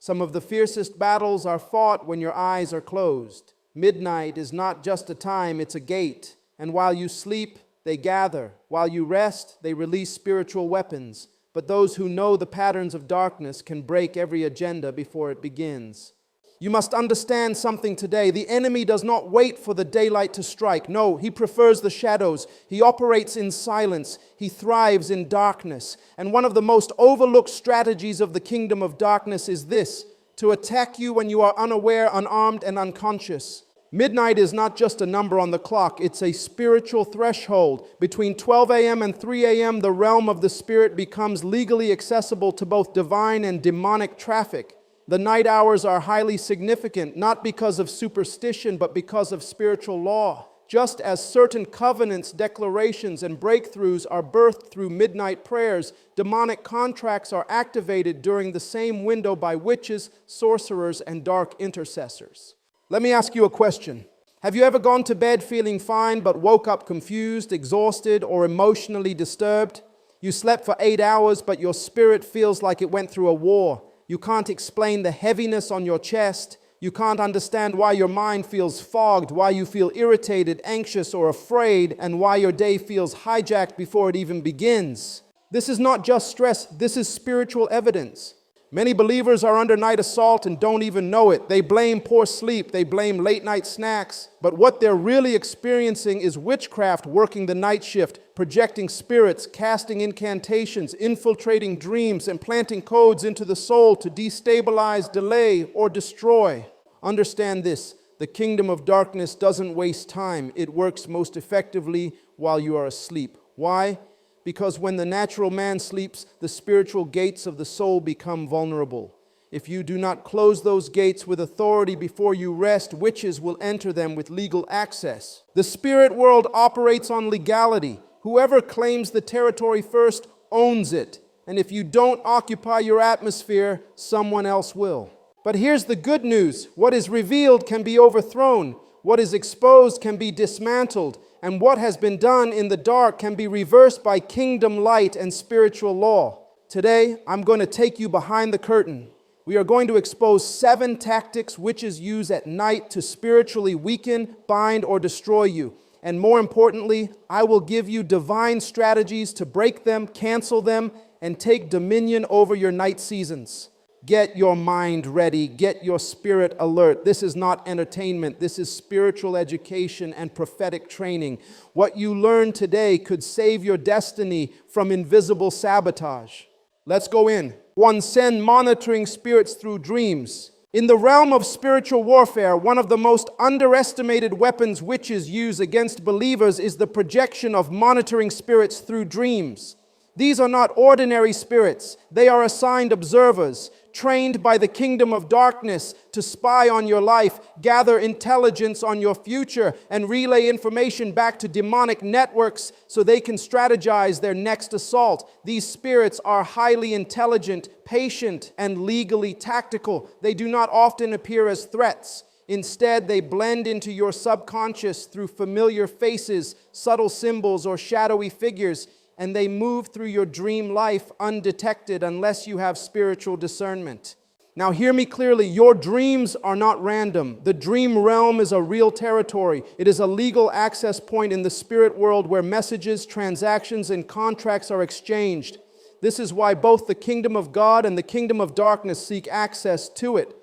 Some of the fiercest battles are fought when your eyes are closed. Midnight is not just a time, it's a gate. And while you sleep, they gather. While you rest, they release spiritual weapons. But those who know the patterns of darkness can break every agenda before it begins. You must understand something today. The enemy does not wait for the daylight to strike. No, he prefers the shadows. He operates in silence. He thrives in darkness. And one of the most overlooked strategies of the kingdom of darkness is this: to attack you when you are unaware, unarmed, and unconscious. Midnight is not just a number on the clock. It's a spiritual threshold. Between 12 a.m. and 3 a.m., the realm of the spirit becomes legally accessible to both divine and demonic traffic. The night hours are highly significant, not because of superstition, but because of spiritual law. Just as certain covenants, declarations, and breakthroughs are birthed through midnight prayers, demonic contracts are activated during the same window by witches, sorcerers, and dark intercessors. Let me ask you a question. Have you ever gone to bed feeling fine but woke up confused, exhausted, or emotionally disturbed? You slept for 8 hours, but your spirit feels like it went through a war. You can't explain the heaviness on your chest. You can't understand why your mind feels fogged, why you feel irritated, anxious, or afraid, and why your day feels hijacked before it even begins. This is not just stress, this is spiritual evidence. Many believers are under night assault and don't even know it. They blame poor sleep, they blame late night snacks, but what they're really experiencing is witchcraft working the night shift, projecting spirits, casting incantations, infiltrating dreams, and planting codes into the soul to destabilize, delay, or destroy. Understand this: the kingdom of darkness doesn't waste time. It works most effectively while you are asleep. Why? Because when the natural man sleeps, the spiritual gates of the soul become vulnerable. If you do not close those gates with authority before you rest, witches will enter them with legal access. The spirit world operates on legality. Whoever claims the territory first owns it. And if you don't occupy your atmosphere, someone else will. But here's the good news. What is revealed can be overthrown. What is exposed can be dismantled. And what has been done in the dark can be reversed by kingdom light and spiritual law. Today, I'm going to take you behind the curtain. We are going to expose 7 tactics witches use at night to spiritually weaken, bind, or destroy you. And more importantly, I will give you divine strategies to break them, cancel them, and take dominion over your night seasons. Get your mind ready. Get your spirit alert. This is not entertainment. This is spiritual education and prophetic training. What you learn today could save your destiny from invisible sabotage. Let's go in. 1. Send monitoring spirits through dreams. In the realm of spiritual warfare, one of the most underestimated weapons witches use against believers is the projection of monitoring spirits through dreams. These are not ordinary spirits. They are assigned observers, trained by the kingdom of darkness to spy on your life, gather intelligence on your future, and relay information back to demonic networks so they can strategize their next assault. These spirits are highly intelligent, patient, and legally tactical. They do not often appear as threats. Instead, they blend into your subconscious through familiar faces, subtle symbols, or shadowy figures, and they move through your dream life undetected unless you have spiritual discernment. Now hear me clearly, your dreams are not random. The dream realm is a real territory. It is a legal access point in the spirit world where messages, transactions, and contracts are exchanged. This is why both the kingdom of God and the kingdom of darkness seek access to it.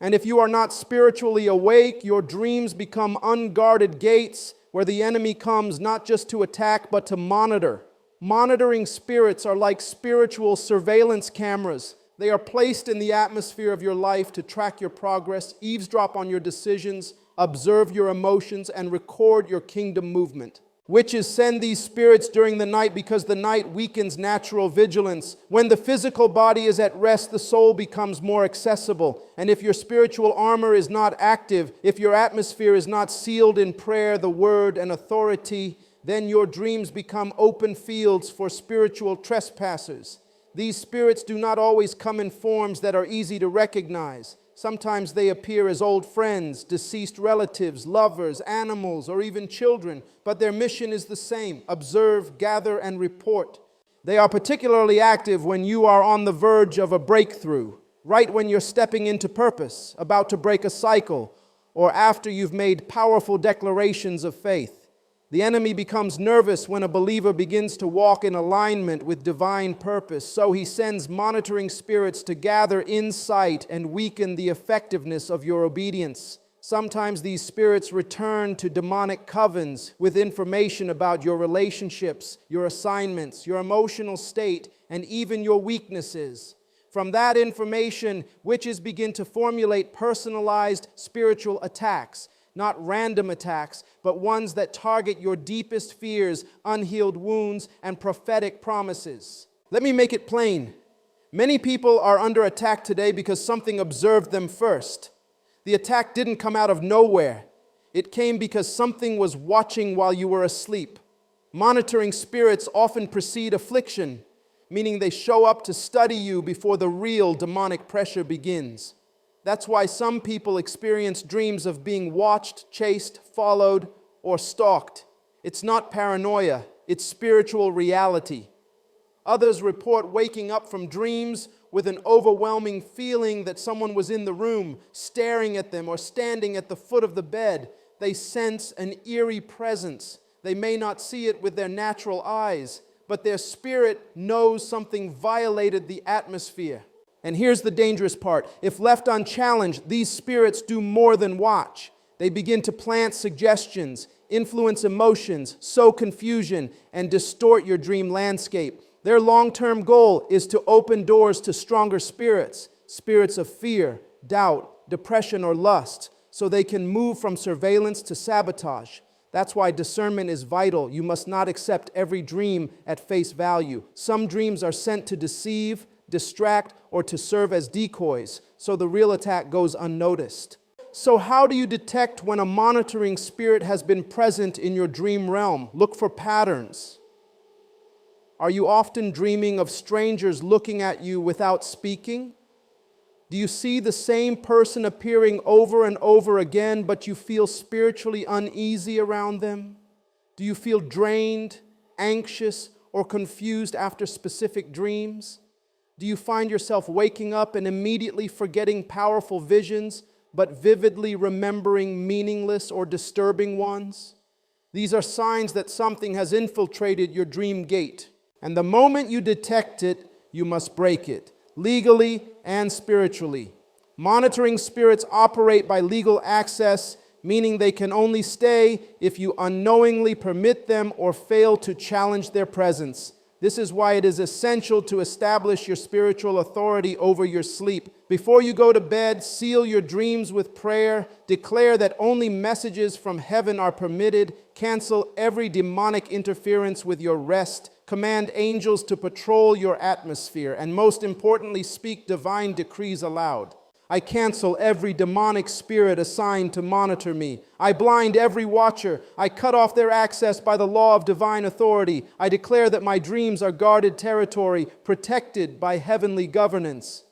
And if you are not spiritually awake, your dreams become unguarded gates where the enemy comes not just to attack, but to monitor. Monitoring spirits are like spiritual surveillance cameras. They are placed in the atmosphere of your life to track your progress, eavesdrop on your decisions, observe your emotions, and record your kingdom movement. Witches send these spirits during the night because the night weakens natural vigilance. When the physical body is at rest, the soul becomes more accessible. And if your spiritual armor is not active, if your atmosphere is not sealed in prayer, the word, and authority, then your dreams become open fields for spiritual trespassers. These spirits do not always come in forms that are easy to recognize. Sometimes they appear as old friends, deceased relatives, lovers, animals, or even children, but their mission is the same: observe, gather, and report. They are particularly active when you are on the verge of a breakthrough. right when you're stepping into purpose, about to break a cycle, or after you've made powerful declarations of faith. The enemy becomes nervous when a believer begins to walk in alignment with divine purpose, so he sends monitoring spirits to gather insight and weaken the effectiveness of your obedience. Sometimes these spirits return to demonic covens with information about your relationships, your assignments, your emotional state, and even your weaknesses. From that information, witches begin to formulate personalized spiritual attacks, not random attacks, but ones that target your deepest fears, unhealed wounds, and prophetic promises. Let me make it plain. Many people are under attack today because something observed them first. The attack didn't come out of nowhere. It came because something was watching while you were asleep. Monitoring spirits often precede affliction, meaning they show up to study you before the real demonic pressure begins. That's why some people experience dreams of being watched, chased, followed, or stalked. It's not paranoia, it's spiritual reality. Others report waking up from dreams with an overwhelming feeling that someone was in the room, staring at them or standing at the foot of the bed. They sense an eerie presence. They may not see it with their natural eyes, but their spirit knows something violated the atmosphere. And here's the dangerous part. If left unchallenged, these spirits do more than watch. They begin to plant suggestions, influence emotions, sow confusion, and distort your dream landscape. Their long-term goal is to open doors to stronger spirits, spirits of fear, doubt, depression, or lust, so they can move from surveillance to sabotage. That's why discernment is vital. You must not accept every dream at face value. Some dreams are sent to deceive, distract, or to serve as decoys, so the real attack goes unnoticed. So how do you detect when a monitoring spirit has been present in your dream realm? Look for patterns. Are you often dreaming of strangers looking at you without speaking? Do you see the same person appearing over and over again, but you feel spiritually uneasy around them? Do you feel drained, anxious, or confused after specific dreams? Do you find yourself waking up and immediately forgetting powerful visions, but vividly remembering meaningless or disturbing ones? These are signs that something has infiltrated your dream gate. And the moment you detect it, you must break it, legally and spiritually. Monitoring spirits operate by legal access, meaning they can only stay if you unknowingly permit them or fail to challenge their presence. This is why it is essential to establish your spiritual authority over your sleep. Before you go to bed, seal your dreams with prayer. Declare that only messages from heaven are permitted. Cancel every demonic interference with your rest. Command angels to patrol your atmosphere. And most importantly, speak divine decrees aloud. I cancel every demonic spirit assigned to monitor me. I blind every watcher. I cut off their access by the law of divine authority. I declare that my dreams are guarded territory, protected by heavenly governance.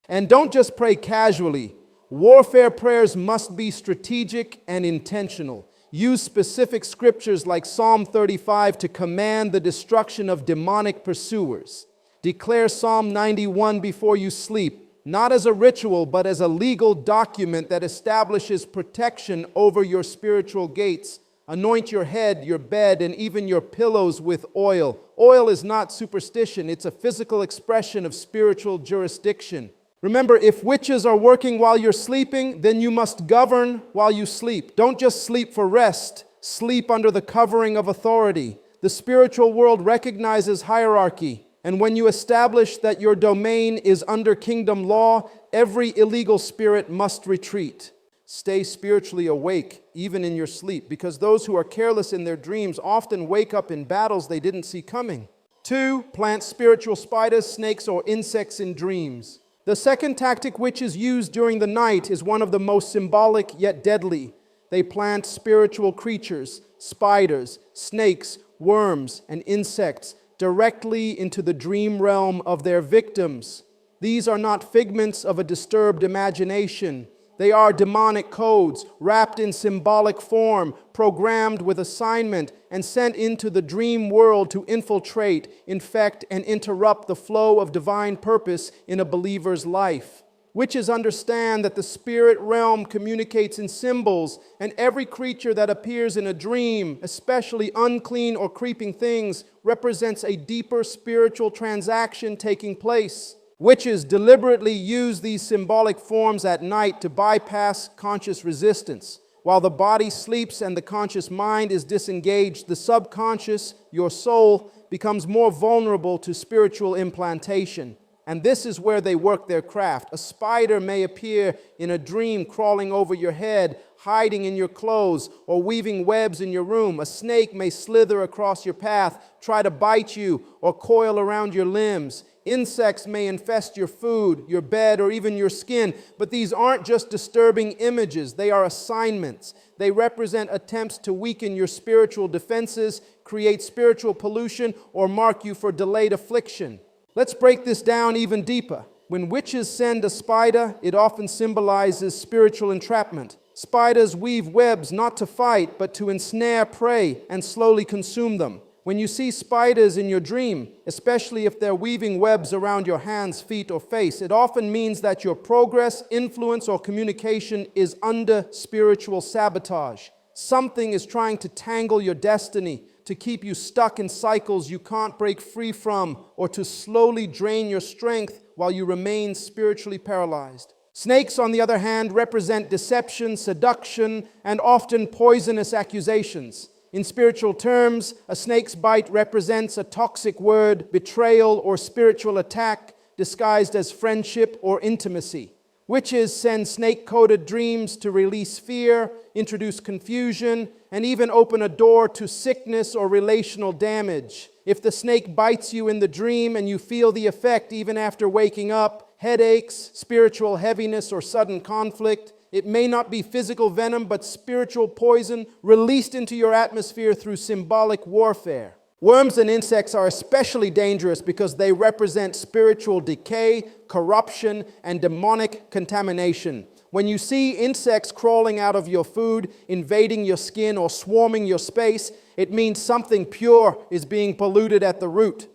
And don't just pray casually. Warfare prayers must be strategic and intentional. Use specific scriptures like Psalm 35 to command the destruction of demonic pursuers. Declare Psalm 91 before you sleep. Not as a ritual, but as a legal document that establishes protection over your spiritual gates. Anoint your head, your bed, and even your pillows with oil. Oil is not superstition. It's a physical expression of spiritual jurisdiction. Remember, if witches are working while you're sleeping, then you must govern while you sleep. Don't just sleep for rest. Sleep under the covering of authority. The spiritual world recognizes hierarchy. And when you establish that your domain is under kingdom law, every illegal spirit must retreat. Stay spiritually awake, even in your sleep, because those who are careless in their dreams often wake up in battles they didn't see coming. 2, plant spiritual spiders, snakes, or insects in dreams. The second tactic witches use during the night is one of the most symbolic yet deadly. They plant spiritual creatures, spiders, snakes, worms, and insects directly into the dream realm of their victims. These are not figments of a disturbed imagination. They are demonic codes, wrapped in symbolic form, programmed with assignment, and sent into the dream world to infiltrate, infect, and interrupt the flow of divine purpose in a believer's life. Witches understand that the spirit realm communicates in symbols, and every creature that appears in a dream, especially unclean or creeping things, represents a deeper spiritual transaction taking place. Witches deliberately use these symbolic forms at night to bypass conscious resistance. While the body sleeps and the conscious mind is disengaged, the subconscious, your soul, becomes more vulnerable to spiritual implantation. And this is where they work their craft. A spider may appear in a dream crawling over your head, hiding in your clothes, or weaving webs in your room. A snake may slither across your path, try to bite you, or coil around your limbs. Insects may infest your food, your bed, or even your skin. But these aren't just disturbing images. They are assignments. They represent attempts to weaken your spiritual defenses, create spiritual pollution, or mark you for delayed affliction. Let's break this down even deeper. When witches send a spider, it often symbolizes spiritual entrapment. Spiders weave webs not to fight, but to ensnare prey and slowly consume them. When you see spiders in your dream, especially if they're weaving webs around your hands, feet, or face, it often means that your progress, influence, or communication is under spiritual sabotage. Something is trying to tangle your destiny, to keep you stuck in cycles you can't break free from, or to slowly drain your strength while you remain spiritually paralyzed. Snakes, on the other hand, represent deception, seduction, and often poisonous accusations. In spiritual terms, a snake's bite represents a toxic word, betrayal, or spiritual attack disguised as friendship or intimacy. Witches send snake-coded dreams to release fear, introduce confusion, and even open a door to sickness or relational damage. If the snake bites you in the dream and you feel the effect even after waking up, headaches, spiritual heaviness, or sudden conflict, it may not be physical venom, but spiritual poison released into your atmosphere through symbolic warfare. Worms and insects are especially dangerous because they represent spiritual decay, corruption, and demonic contamination. When you see insects crawling out of your food, invading your skin, or swarming your space, it means something pure is being polluted at the root.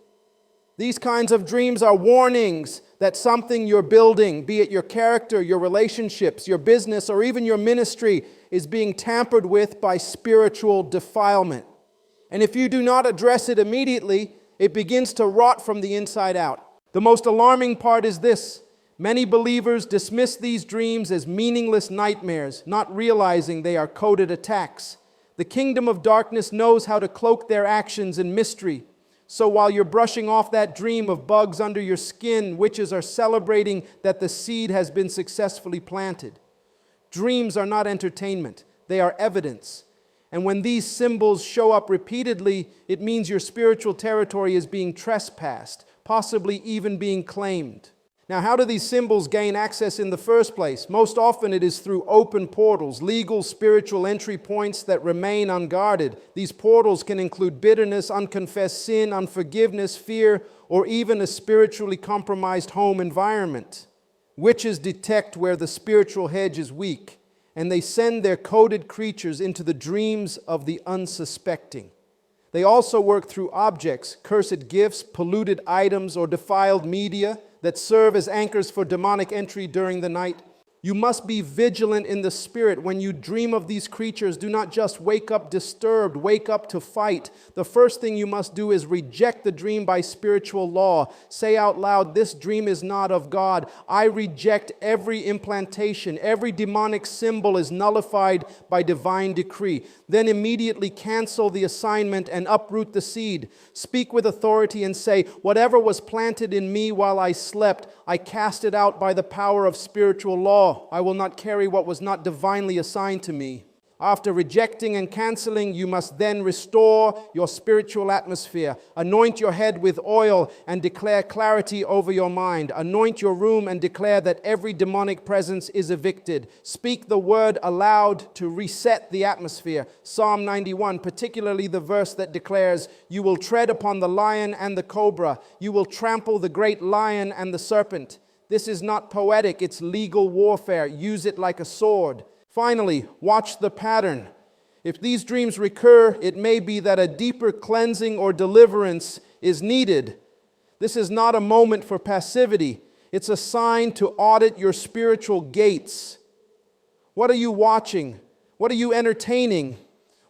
These kinds of dreams are warnings that something you're building, be it your character, your relationships, your business, or even your ministry, is being tampered with by spiritual defilement. And if you do not address it immediately, it begins to rot from the inside out. The most alarming part is this: many believers dismiss these dreams as meaningless nightmares, not realizing they are coded attacks. The kingdom of darkness knows how to cloak their actions in mystery. So while you're brushing off that dream of bugs under your skin, witches are celebrating that the seed has been successfully planted. Dreams are not entertainment. They are evidence. And when these symbols show up repeatedly, it means your spiritual territory is being trespassed, possibly even being claimed. Now, how do these symbols gain access in the first place? Most often it is through open portals, legal spiritual entry points that remain unguarded. These portals can include bitterness, unconfessed sin, unforgiveness, fear, or even a spiritually compromised home environment. Witches detect where the spiritual hedge is weak, and they send their coded creatures into the dreams of the unsuspecting. They also work through objects, cursed gifts, polluted items, or defiled media that serve as anchors for demonic entry during the night. You must be vigilant in the spirit. When you dream of these creatures, do not just wake up disturbed, wake up to fight. The first thing you must do is reject the dream by spiritual law. Say out loud, "This dream is not of God. I reject every implantation. Every demonic symbol is nullified by divine decree." Then immediately cancel the assignment and uproot the seed. Speak with authority and say, "Whatever was planted in me while I slept, I cast it out by the power of spiritual law. I will not carry what was not divinely assigned to me." After rejecting and canceling, you must then restore your spiritual atmosphere. Anoint your head with oil and declare clarity over your mind. Anoint your room and declare that every demonic presence is evicted. Speak the word aloud to reset the atmosphere. Psalm 91, particularly the verse that declares, "You will tread upon the lion and the cobra. You will trample the great lion and the serpent." This is not poetic, it's legal warfare. Use it like a sword. Finally, watch the pattern. If these dreams recur, it may be that a deeper cleansing or deliverance is needed. This is not a moment for passivity. It's a sign to audit your spiritual gates. What are you watching? What are you entertaining?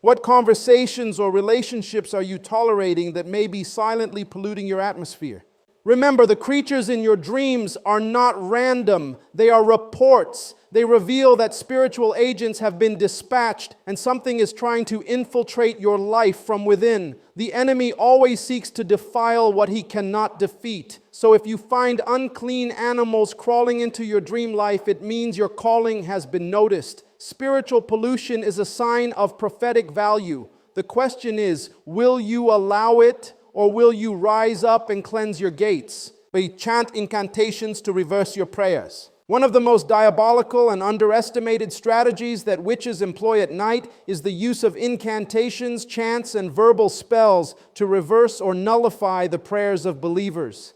What conversations or relationships are you tolerating that may be silently polluting your atmosphere? Remember, the creatures in your dreams are not random. They are reports. They reveal that spiritual agents have been dispatched and something is trying to infiltrate your life from within. The enemy always seeks to defile what he cannot defeat. So if you find unclean animals crawling into your dream life, it means your calling has been noticed. Spiritual pollution is a sign of prophetic value. The question is, will you allow it? Or will you rise up and cleanse your gates? We chant incantations to reverse your prayers. One of the most diabolical and underestimated strategies that witches employ at night is the use of incantations, chants, and verbal spells to reverse or nullify the prayers of believers.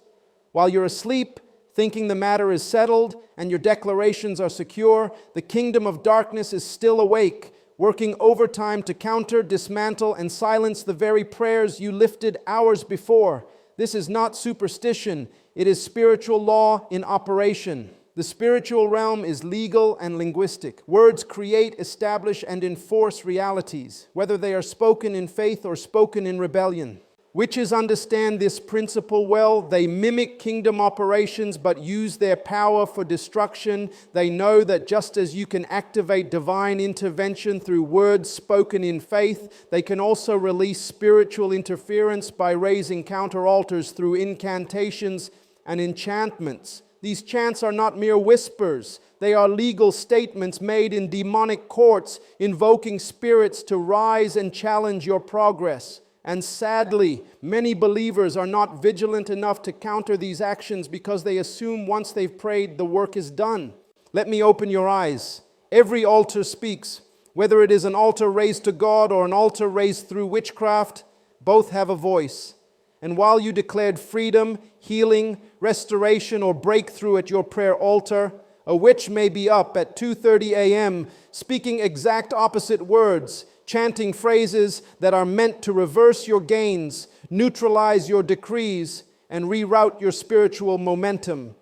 While you're asleep, thinking the matter is settled and your declarations are secure, the kingdom of darkness is still awake, working overtime to counter, dismantle, and silence the very prayers you lifted hours before. This is not superstition. It is spiritual law in operation. The spiritual realm is legal and linguistic. Words create, establish, and enforce realities, whether they are spoken in faith or spoken in rebellion. Witches understand this principle well. They mimic kingdom operations but use their power for destruction. They know that just as you can activate divine intervention through words spoken in faith, they can also release spiritual interference by raising counter-altars through incantations and enchantments. These chants are not mere whispers. They are legal statements made in demonic courts, invoking spirits to rise and challenge your progress. And sadly, many believers are not vigilant enough to counter these actions because they assume once they've prayed, the work is done. Let me open your eyes. Every altar speaks. Whether it is an altar raised to God or an altar raised through witchcraft, both have a voice. And while you declared freedom, healing, restoration, or breakthrough at your prayer altar, a witch may be up at 2:30 a.m. speaking exact opposite words, chanting phrases that are meant to reverse your gains, neutralize your decrees, and reroute your spiritual momentum.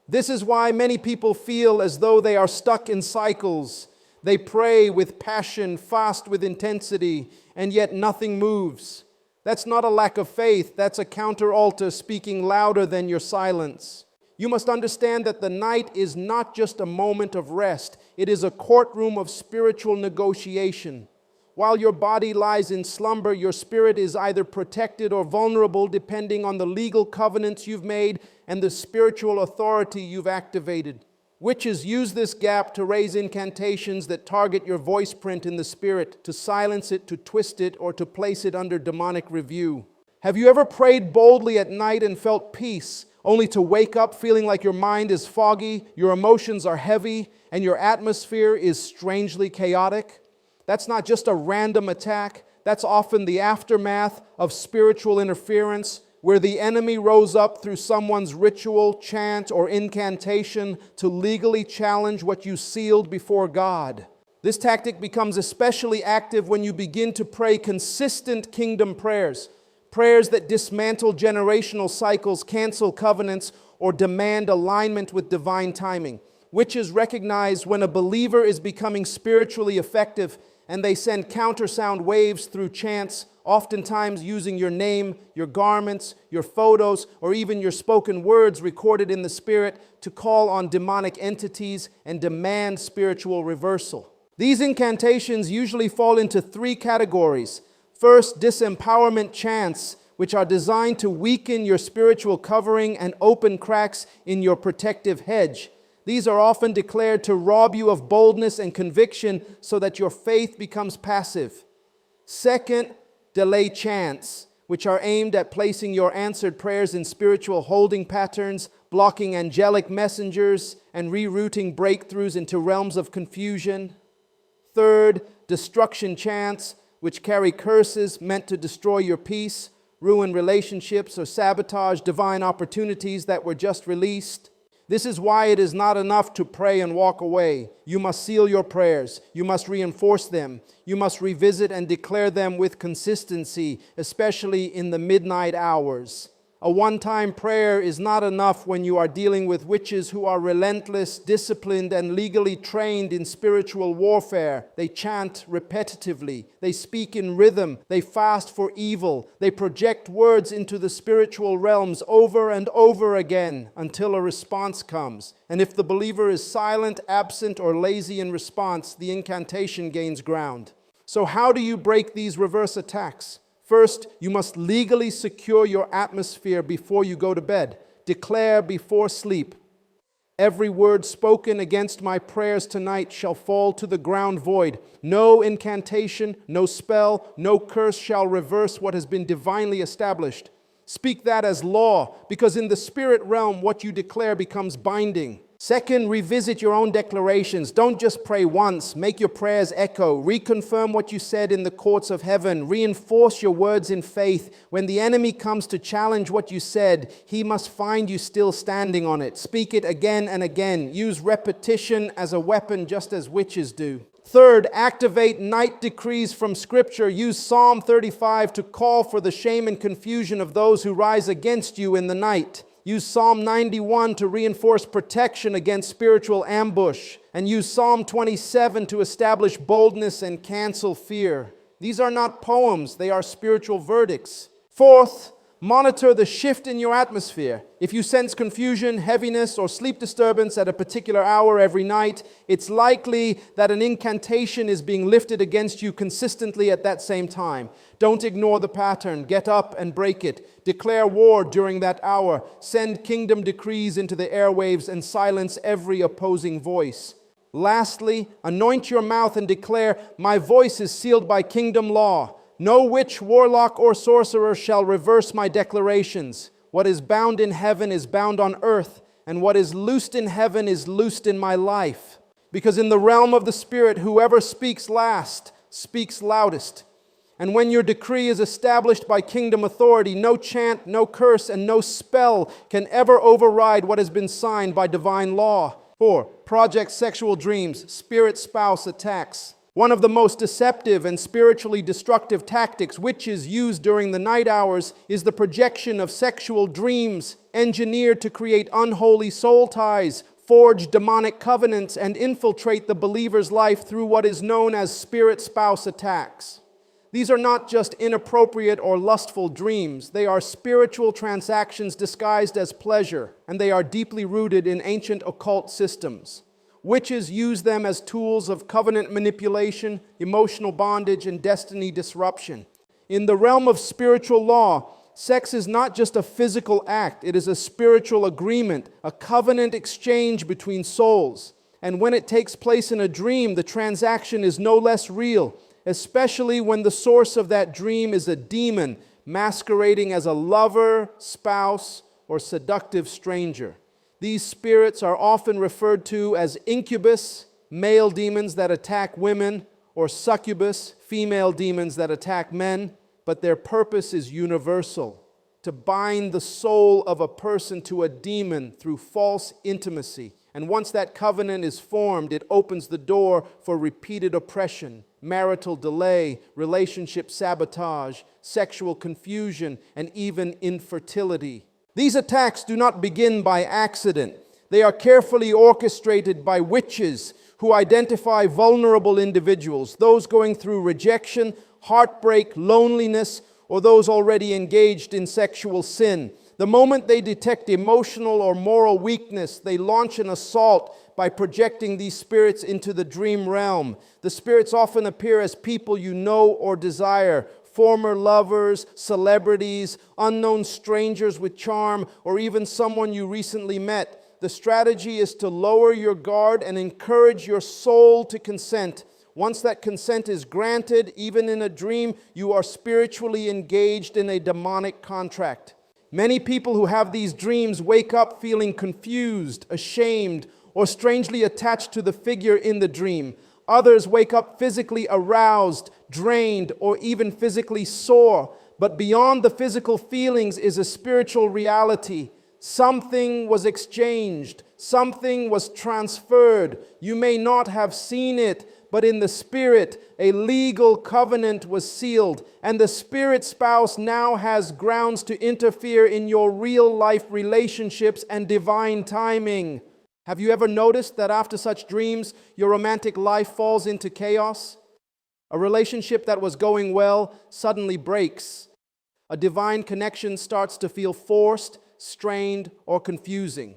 This is why many people feel as though they are stuck in cycles. They pray with passion, fast with intensity, and yet nothing moves. That's not a lack of faith, that's a counter-altar speaking louder than your silence. You must understand that the night is not just a moment of rest, it is a courtroom of spiritual negotiation. While your body lies in slumber, your spirit is either protected or vulnerable depending on the legal covenants you've made and the spiritual authority you've activated. Witches use this gap to raise incantations that target your voice print in the spirit, to silence it, to twist it, or to place it under demonic review. Have you ever prayed boldly at night and felt peace, only to wake up feeling like your mind is foggy, your emotions are heavy, and your atmosphere is strangely chaotic? That's not just a random attack. That's often the aftermath of spiritual interference, where the enemy rose up through someone's ritual, chant, or incantation to legally challenge what you sealed before God. This tactic becomes especially active when you begin to pray consistent kingdom prayers, prayers that dismantle generational cycles, cancel covenants, or demand alignment with divine timing. Witches recognize when a believer is becoming spiritually effective, and they send countersound waves through chants, oftentimes using your name, your garments, your photos, or even your spoken words recorded in the spirit to call on demonic entities and demand spiritual reversal. These incantations usually fall into three categories. First, disempowerment chants, which are designed to weaken your spiritual covering and open cracks in your protective hedge. These are often declared to rob you of boldness and conviction so that your faith becomes passive. Second, delay chants, which are aimed at placing your answered prayers in spiritual holding patterns, blocking angelic messengers, and rerouting breakthroughs into realms of confusion. Third, destruction chants, which carry curses meant to destroy your peace, ruin relationships, or sabotage divine opportunities that were just released. This is why it is not enough to pray and walk away. You must seal your prayers. You must reinforce them. You must revisit and declare them with consistency, especially in the midnight hours. A one-time prayer is not enough when you are dealing with witches who are relentless, disciplined, and legally trained in spiritual warfare. They chant repetitively. They speak in rhythm. They fast for evil. They project words into the spiritual realms over and over again until a response comes. And if the believer is silent, absent, or lazy in response, the incantation gains ground. So how do you break these reverse attacks? First, you must legally secure your atmosphere before you go to bed. Declare before sleep, every word spoken against my prayers tonight shall fall to the ground void. No incantation, no spell, no curse shall reverse what has been divinely established. Speak that as law, because in the spirit realm, what you declare becomes binding. Second, revisit your own declarations. Don't just pray once. Make your prayers echo. Reconfirm what you said in the courts of heaven. Reinforce your words in faith. When the enemy comes to challenge what you said, he must find you still standing on it. Speak it again and again. Use repetition as a weapon, just as witches do. Third, activate night decrees from Scripture. Use Psalm 35 to call for the shame and confusion of those who rise against you in the night. Use Psalm 91 to reinforce protection against spiritual ambush. And use Psalm 27 to establish boldness and cancel fear. These are not poems, they are spiritual verdicts. Fourth, monitor the shift in your atmosphere. If you sense confusion, heaviness, or sleep disturbance at a particular hour every night, it's likely that an incantation is being lifted against you consistently at that same time. Don't ignore the pattern. Get up and break it. Declare war during that hour. Send kingdom decrees into the airwaves and silence every opposing voice. Lastly, anoint your mouth and declare, my voice is sealed by kingdom law. No witch, warlock, or sorcerer shall reverse my declarations. What is bound in heaven is bound on earth, and what is loosed in heaven is loosed in my life. Because in the realm of the Spirit, whoever speaks last speaks loudest. And when your decree is established by kingdom authority, no chant, no curse, and no spell can ever override what has been signed by divine law. 4. Project sexual dreams, spirit spouse attacks. One of the most deceptive and spiritually destructive tactics witches use during the night hours is the projection of sexual dreams, engineered to create unholy soul ties, forge demonic covenants, and infiltrate the believer's life through what is known as spirit spouse attacks. These are not just inappropriate or lustful dreams. They are spiritual transactions disguised as pleasure, and they are deeply rooted in ancient occult systems. Witches use them as tools of covenant manipulation, emotional bondage, and destiny disruption. In the realm of spiritual law, sex is not just a physical act. It is a spiritual agreement, a covenant exchange between souls. And when it takes place in a dream, the transaction is no less real, especially when the source of that dream is a demon masquerading as a lover, spouse, or seductive stranger. These spirits are often referred to as incubus, male demons that attack women, or succubus, female demons that attack men, but their purpose is universal: to bind the soul of a person to a demon through false intimacy. And once that covenant is formed, it opens the door for repeated oppression, marital delay, relationship sabotage, sexual confusion, and even infertility. These attacks do not begin by accident. They are carefully orchestrated by witches who identify vulnerable individuals, those going through rejection, heartbreak, loneliness, or those already engaged in sexual sin. The moment they detect emotional or moral weakness, they launch an assault by projecting these spirits into the dream realm. The spirits often appear as people you know or desire: former lovers, celebrities, unknown strangers with charm, or even someone you recently met. The strategy is to lower your guard and encourage your soul to consent. Once that consent is granted, even in a dream, you are spiritually engaged in a demonic contract. Many people who have these dreams wake up feeling confused, ashamed, or strangely attached to the figure in the dream. Others wake up physically aroused, drained, or even physically sore. But beyond the physical feelings is a spiritual reality. Something was exchanged. Something was transferred. You may not have seen it, but in the spirit, a legal covenant was sealed, and the spirit spouse now has grounds to interfere in your real life relationships and divine timing. Have you ever noticed that after such dreams, your romantic life falls into chaos? A relationship that was going well suddenly breaks. A divine connection starts to feel forced, strained, or confusing.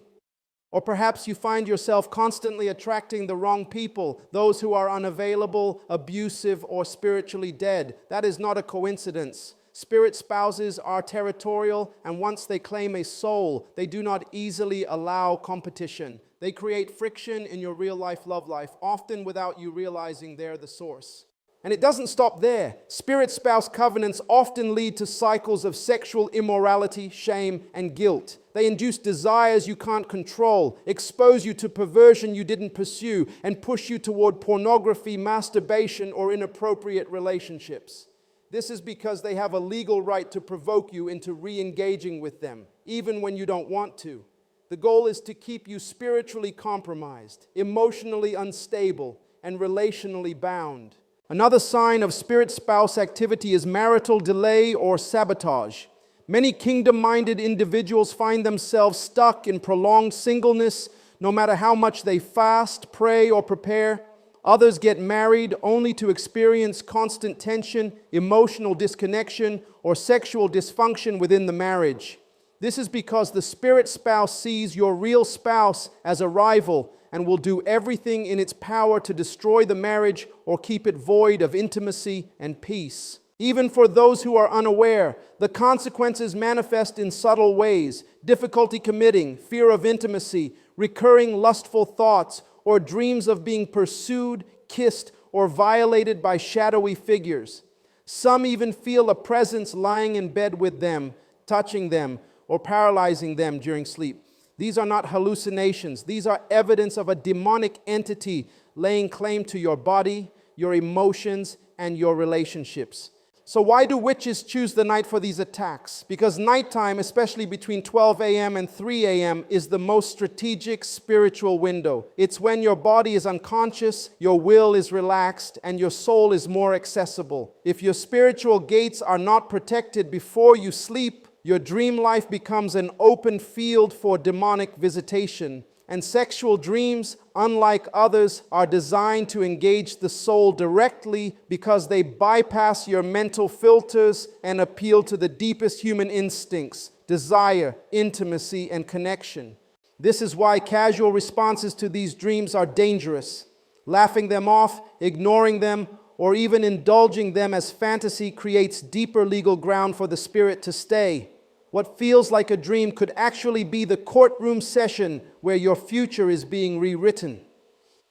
Or perhaps you find yourself constantly attracting the wrong people, those who are unavailable, abusive, or spiritually dead. That is not a coincidence. Spirit spouses are territorial, and once they claim a soul, they do not easily allow competition. They create friction in your real life love life, often without you realizing they're the source. And it doesn't stop there. Spirit spouse covenants often lead to cycles of sexual immorality, shame, and guilt. They induce desires you can't control, expose you to perversion you didn't pursue, and push you toward pornography, masturbation, or inappropriate relationships. This is because they have a legal right to provoke you into re-engaging with them, even when you don't want to. The goal is to keep you spiritually compromised, emotionally unstable, and relationally bound. Another sign of spirit spouse activity is marital delay or sabotage. Many kingdom-minded individuals find themselves stuck in prolonged singleness, no matter how much they fast, pray, or prepare. Others get married only to experience constant tension, emotional disconnection, or sexual dysfunction within the marriage. This is because the spirit spouse sees your real spouse as a rival and will do everything in its power to destroy the marriage or keep it void of intimacy and peace. Even for those who are unaware, the consequences manifest in subtle ways: difficulty committing, fear of intimacy, recurring lustful thoughts, or dreams of being pursued, kissed, or violated by shadowy figures. Some even feel a presence lying in bed with them, touching them, or paralyzing them during sleep. These are not hallucinations. These are evidence of a demonic entity laying claim to your body, your emotions, and your relationships. So why do witches choose the night for these attacks? Because nighttime, especially between 12 a.m. and 3 a.m., is the most strategic spiritual window. It's when your body is unconscious, your will is relaxed, and your soul is more accessible. If your spiritual gates are not protected before you sleep, your dream life becomes an open field for demonic visitation. And sexual dreams, unlike others, are designed to engage the soul directly because they bypass your mental filters and appeal to the deepest human instincts: desire, intimacy, and connection. This is why casual responses to these dreams are dangerous. Laughing them off, ignoring them, or even indulging them as fantasy creates deeper legal ground for the spirit to stay. What feels like a dream could actually be the courtroom session where your future is being rewritten.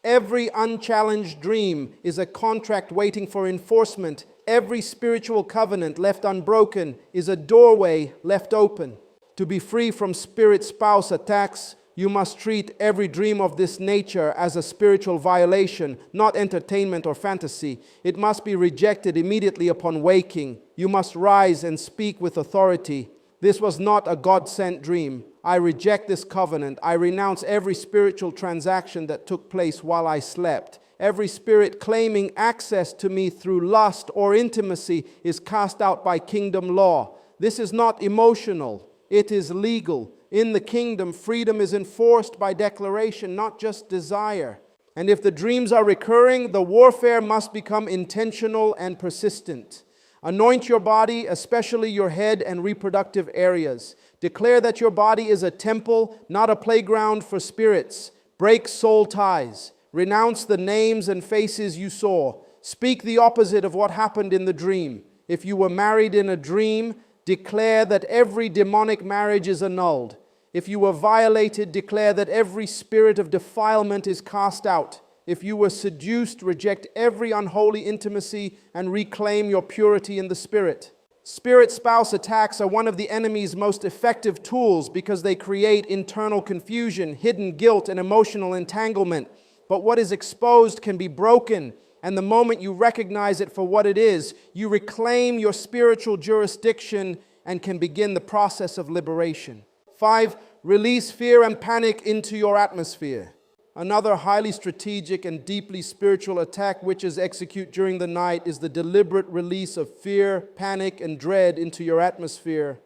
Every unchallenged dream is a contract waiting for enforcement. Every spiritual covenant left unbroken is a doorway left open. To be free from spirit spouse attacks, you must treat every dream of this nature as a spiritual violation, not entertainment or fantasy. It must be rejected immediately upon waking. You must rise and speak with authority. This was not a God-sent dream. I reject this covenant. I renounce every spiritual transaction that took place while I slept. Every spirit claiming access to me through lust or intimacy is cast out by kingdom law. This is not emotional. It is legal. In the kingdom, freedom is enforced by declaration, not just desire. And if the dreams are recurring, the warfare must become intentional and persistent. Anoint your body, especially your head and reproductive areas. Declare that your body is a temple, not a playground for spirits. Break soul ties. Renounce the names and faces you saw. Speak the opposite of what happened in the dream. If you were married in a dream, declare that every demonic marriage is annulled. If you were violated, declare that every spirit of defilement is cast out. If you were seduced, reject every unholy intimacy and reclaim your purity in the spirit. Spirit spouse attacks are one of the enemy's most effective tools because they create internal confusion, hidden guilt, and emotional entanglement. But what is exposed can be broken, and the moment you recognize it for what it is, you reclaim your spiritual jurisdiction and can begin the process of liberation. 5. release fear and panic into your atmosphere. Another highly strategic and deeply spiritual attack witches execute during the night is the deliberate release of fear, panic, and dread into your atmosphere.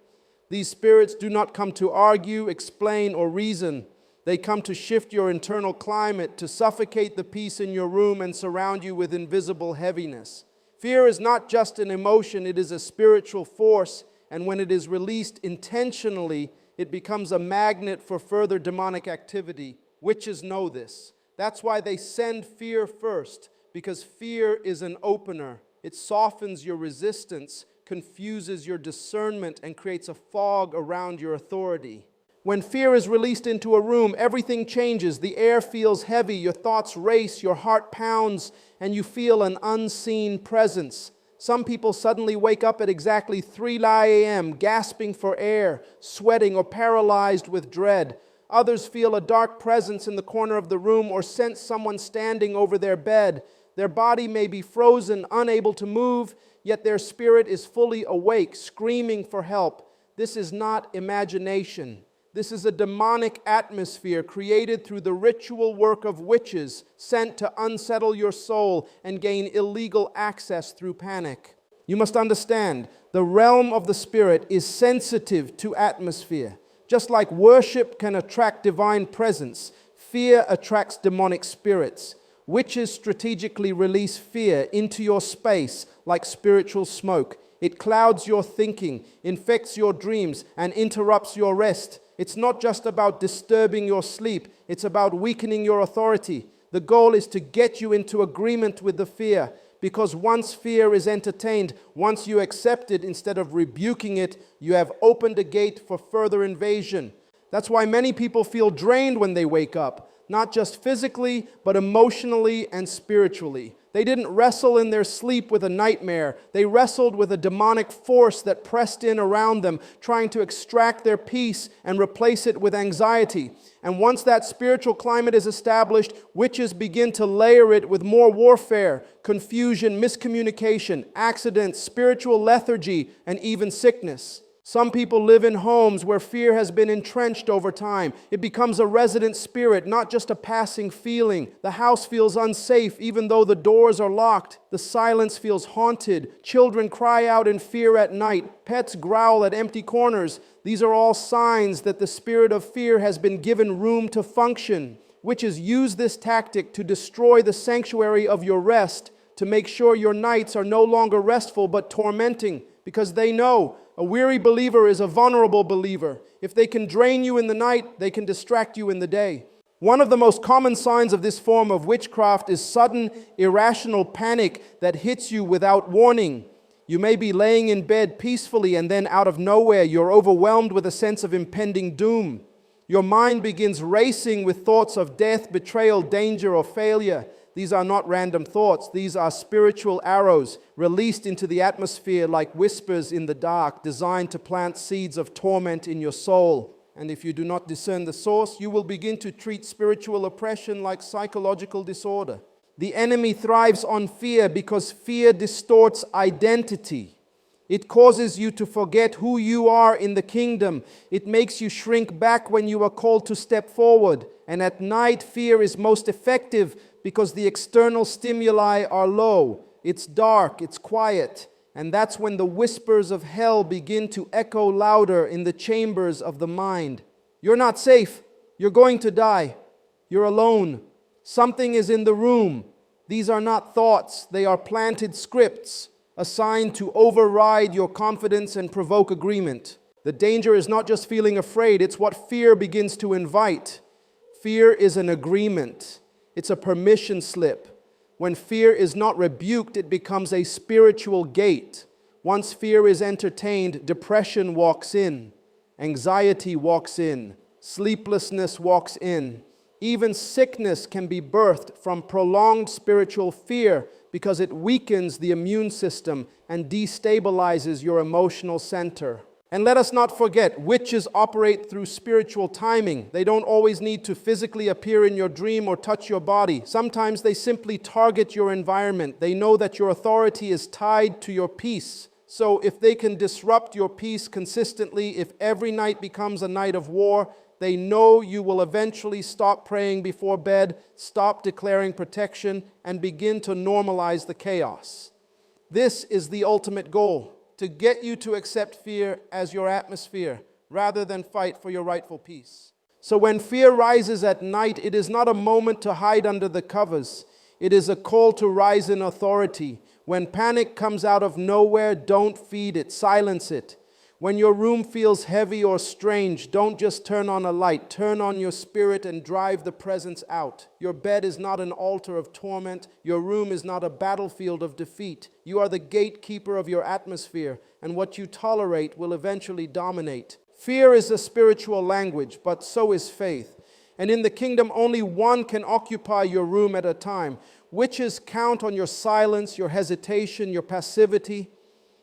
These spirits do not come to argue, explain, or reason. They come to shift your internal climate, to suffocate the peace in your room and surround you with invisible heaviness. Fear is not just an emotion, it is a spiritual force, and when it is released intentionally, it becomes a magnet for further demonic activity. Witches know this. That's why they send fear first, because fear is an opener. It softens your resistance, confuses your discernment, and creates a fog around your authority. When fear is released into a room, everything changes. The air feels heavy, your thoughts race, your heart pounds, and you feel an unseen presence. Some people suddenly wake up at exactly 3 a.m., gasping for air, sweating, or paralyzed with dread. Others feel a dark presence in the corner of the room or sense someone standing over their bed. Their body may be frozen, unable to move, yet their spirit is fully awake, screaming for help. This is not imagination. This is a demonic atmosphere created through the ritual work of witches sent to unsettle your soul and gain illegal access through panic. You must understand, the realm of the spirit is sensitive to atmosphere. Just like worship can attract divine presence, fear attracts demonic spirits. Witches strategically release fear into your space like spiritual smoke. It clouds your thinking, infects your dreams, and interrupts your rest. It's not just about disturbing your sleep, it's about weakening your authority. The goal is to get you into agreement with the fear, because once fear is entertained, once you accept it instead of rebuking it, you have opened a gate for further invasion. That's why many people feel drained when they wake up, not just physically, but emotionally and spiritually. They didn't wrestle in their sleep with a nightmare. They wrestled with a demonic force that pressed in around them, trying to extract their peace and replace it with anxiety. And once that spiritual climate is established, witches begin to layer it with more warfare, confusion, miscommunication, accidents, spiritual lethargy, and even sickness. Some people live in homes where fear has been entrenched over time. It becomes a resident spirit, not just a passing feeling. The house feels unsafe even though the doors are locked. The silence feels haunted. Children cry out in fear at night. Pets growl at empty corners. These are all signs that the spirit of fear has been given room to function. Witches use this tactic to destroy the sanctuary of your rest, to make sure your nights are no longer restful but tormenting, because they know a weary believer is a vulnerable believer. If they can drain you in the night, they can distract you in the day. One of the most common signs of this form of witchcraft is sudden, irrational panic that hits you without warning. You may be laying in bed peacefully and then out of nowhere you're overwhelmed with a sense of impending doom. Your mind begins racing with thoughts of death, betrayal, danger, or failure. These are not random thoughts. These are spiritual arrows released into the atmosphere like whispers in the dark, designed to plant seeds of torment in your soul. And if you do not discern the source, you will begin to treat spiritual oppression like psychological disorder. The enemy thrives on fear because fear distorts identity. It causes you to forget who you are in the kingdom. It makes you shrink back when you are called to step forward. And at night, fear is most effective because the external stimuli are low. It's dark, it's quiet. And that's when the whispers of hell begin to echo louder in the chambers of the mind. You're not safe. You're going to die. You're alone. Something is in the room. These are not thoughts. They are planted scripts assigned to override your confidence and provoke agreement. The danger is not just feeling afraid. It's what fear begins to invite. Fear is an agreement. It's a permission slip. When fear is not rebuked, it becomes a spiritual gate. Once fear is entertained, depression walks in, anxiety walks in, sleeplessness walks in. Even sickness can be birthed from prolonged spiritual fear because it weakens the immune system and destabilizes your emotional center. And let us not forget, witches operate through spiritual timing. They don't always need to physically appear in your dream or touch your body. Sometimes they simply target your environment. They know that your authority is tied to your peace. So if they can disrupt your peace consistently, if every night becomes a night of war, They know you will eventually stop praying before bed, stop declaring protection, and begin to normalize the chaos. This is the ultimate goal, to get you to accept fear as your atmosphere, rather than fight for your rightful peace. So when fear rises at night, it is not a moment to hide under the covers. It is a call to rise in authority. When panic comes out of nowhere, don't feed it, silence it. When your room feels heavy or strange, don't just turn on a light. Turn on your spirit and drive the presence out. Your bed is not an altar of torment. Your room is not a battlefield of defeat. You are the gatekeeper of your atmosphere, and what you tolerate will eventually dominate. Fear is a spiritual language, but so is faith. And in the kingdom, only one can occupy your room at a time. Witches count on your silence, your hesitation, your passivity.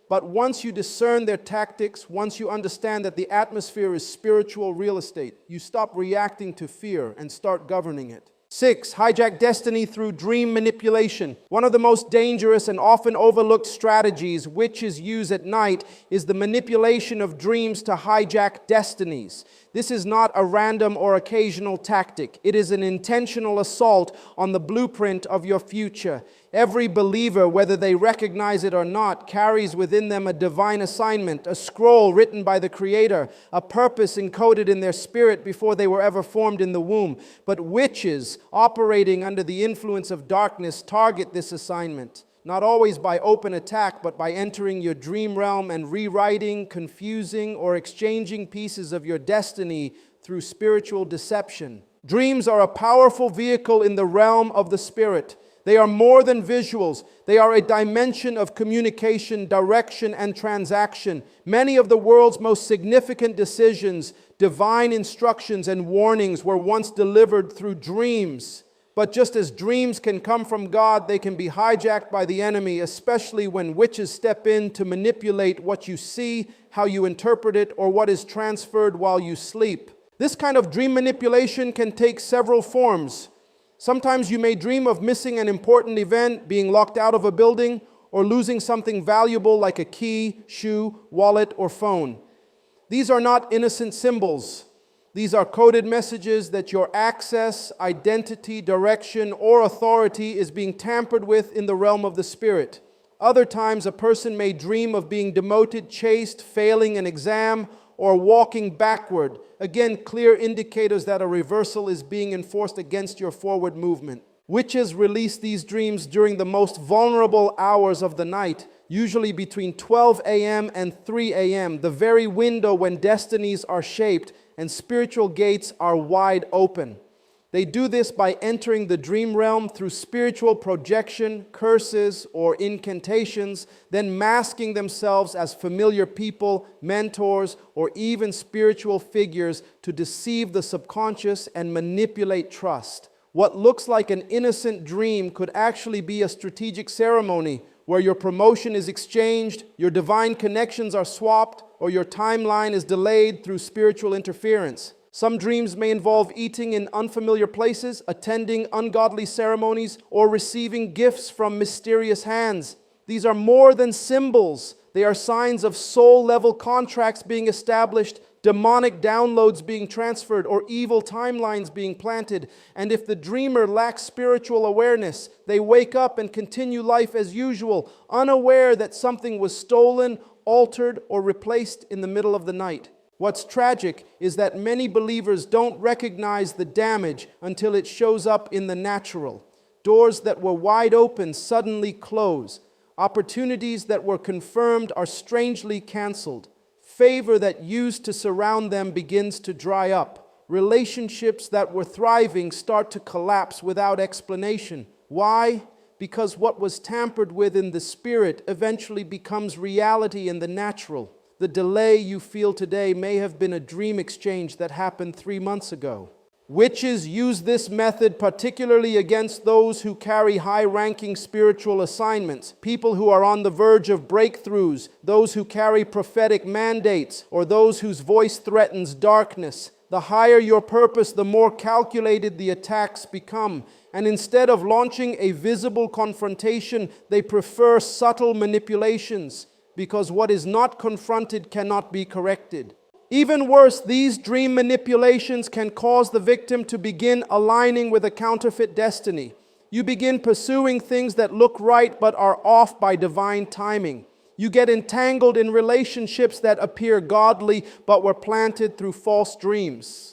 But once you discern their tactics, once you understand that the atmosphere is spiritual real estate, you stop reacting to fear and start governing it. 6. Hijack destiny through dream manipulation. One of the most dangerous and often overlooked strategies witches use at night is the manipulation of dreams to hijack destinies. This is not a random or occasional tactic. It is an intentional assault on the blueprint of your future. Every believer, whether they recognize it or not, carries within them a divine assignment, a scroll written by the Creator, a purpose encoded in their spirit before they were ever formed in the womb. But witches, operating under the influence of darkness, target this assignment, not always by open attack, but by entering your dream realm and rewriting, confusing, or exchanging pieces of your destiny through spiritual deception. Dreams are a powerful vehicle in the realm of the spirit. They are more than visuals. They are a dimension of communication, direction, and transaction. Many of the world's most significant decisions, divine instructions, and warnings were once delivered through dreams. But just as dreams can come from God, they can be hijacked by the enemy, especially when witches step in to manipulate what you see, how you interpret it, or what is transferred while you sleep. This kind of dream manipulation can take several forms. Sometimes you may dream of missing an important event, being locked out of a building, or losing something valuable like a key, shoe, wallet, or phone. These are not innocent symbols. These are coded messages that your access, identity, direction, or authority is being tampered with in the realm of the spirit. Other times, a person may dream of being demoted, chased, failing an exam, or walking backward. Again, clear indicators that a reversal is being enforced against your forward movement. Witches release these dreams during the most vulnerable hours of the night, usually between 12 a.m. and 3 a.m., the very window when destinies are shaped and spiritual gates are wide open. They do this by entering the dream realm through spiritual projection, curses, or incantations, then masking themselves as familiar people, mentors, or even spiritual figures to deceive the subconscious and manipulate trust. What looks like an innocent dream could actually be a strategic ceremony where your promotion is exchanged, your divine connections are swapped, or your timeline is delayed through spiritual interference. Some dreams may involve eating in unfamiliar places, attending ungodly ceremonies, or receiving gifts from mysterious hands. These are more than symbols. They are signs of soul-level contracts being established, demonic downloads being transferred, or evil timelines being planted. And if the dreamer lacks spiritual awareness, they wake up and continue life as usual, unaware that something was stolen, altered, or replaced in the middle of the night. What's tragic is that many believers don't recognize the damage until it shows up in the natural. Doors that were wide open suddenly close. Opportunities that were confirmed are strangely canceled. Favor that used to surround them begins to dry up. Relationships that were thriving start to collapse without explanation. Why? Because what was tampered with in the spirit eventually becomes reality in the natural. The delay you feel today may have been a dream exchange that happened 3 months ago. Witches use this method particularly against those who carry high-ranking spiritual assignments, people who are on the verge of breakthroughs, those who carry prophetic mandates, or those whose voice threatens darkness. The higher your purpose, the more calculated the attacks become. And instead of launching a visible confrontation, they prefer subtle manipulations, because what is not confronted cannot be corrected. Even worse, these dream manipulations can cause the victim to begin aligning with a counterfeit destiny. You begin pursuing things that look right but are off by divine timing. You get entangled in relationships that appear godly but were planted through false dreams.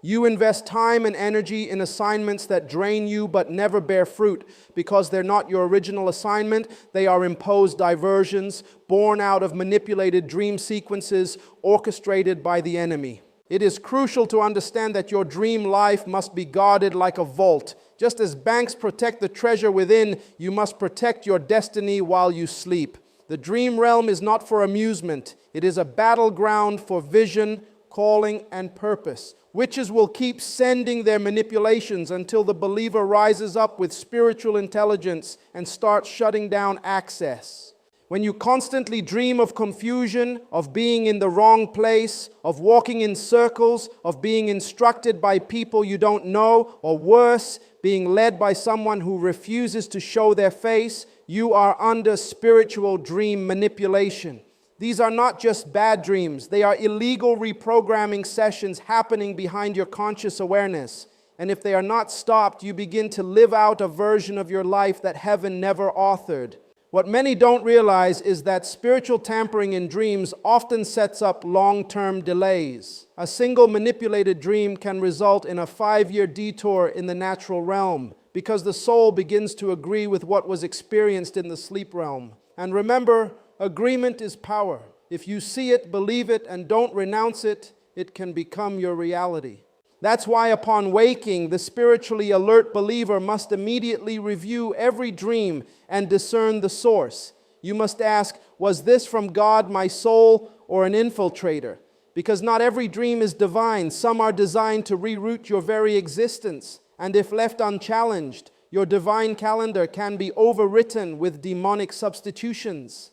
You invest time and energy in assignments that drain you but never bear fruit because they're not your original assignment. They are imposed diversions born out of manipulated dream sequences orchestrated by the enemy. It is crucial to understand that your dream life must be guarded like a vault. Just as banks protect the treasure within, you must protect your destiny while you sleep. The dream realm is not for amusement. It is a battleground for vision, calling, and purpose. Witches will keep sending their manipulations until the believer rises up with spiritual intelligence and starts shutting down access. When you constantly dream of confusion, of being in the wrong place, of walking in circles, of being instructed by people you don't know, or worse, being led by someone who refuses to show their face, you are under spiritual dream manipulation. These are not just bad dreams. They are illegal reprogramming sessions happening behind your conscious awareness. And if they are not stopped, you begin to live out a version of your life that heaven never authored. What many don't realize is that spiritual tampering in dreams often sets up long-term delays. A single manipulated dream can result in a 5-year detour in the natural realm because the soul begins to agree with what was experienced in the sleep realm. And remember, agreement is power. If you see it, believe it, and don't renounce it, it can become your reality. That's why upon waking, the spiritually alert believer must immediately review every dream and discern the source. You must ask, was this from God, my soul, or an infiltrator? Because not every dream is divine. Some are designed to reroute your very existence. And if left unchallenged, your divine calendar can be overwritten with demonic substitutions.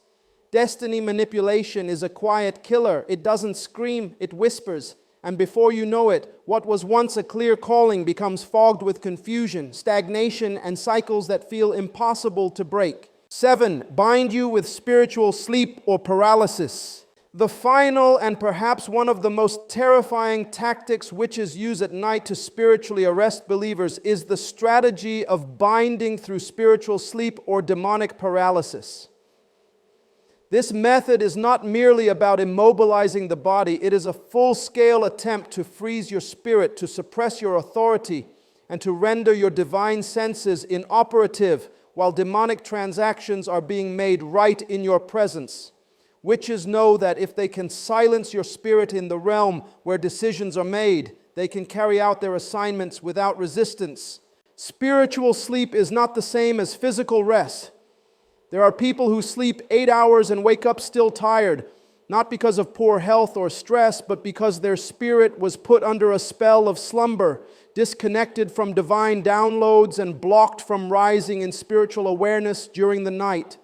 Destiny manipulation is a quiet killer. It doesn't scream, it whispers. And before you know it, what was once a clear calling becomes fogged with confusion, stagnation, and cycles that feel impossible to break. 7, bind you with spiritual sleep or paralysis. The final and perhaps one of the most terrifying tactics witches use at night to spiritually arrest believers is the strategy of binding through spiritual sleep or demonic paralysis. This method is not merely about immobilizing the body. It is a full-scale attempt to freeze your spirit, to suppress your authority, and to render your divine senses inoperative while demonic transactions are being made right in your presence. Witches know that if they can silence your spirit in the realm where decisions are made, they can carry out their assignments without resistance. Spiritual sleep is not the same as physical rest. There are people who sleep 8 hours and wake up still tired, not because of poor health or stress, but because their spirit was put under a spell of slumber, disconnected from divine downloads and blocked from rising in spiritual awareness during the night.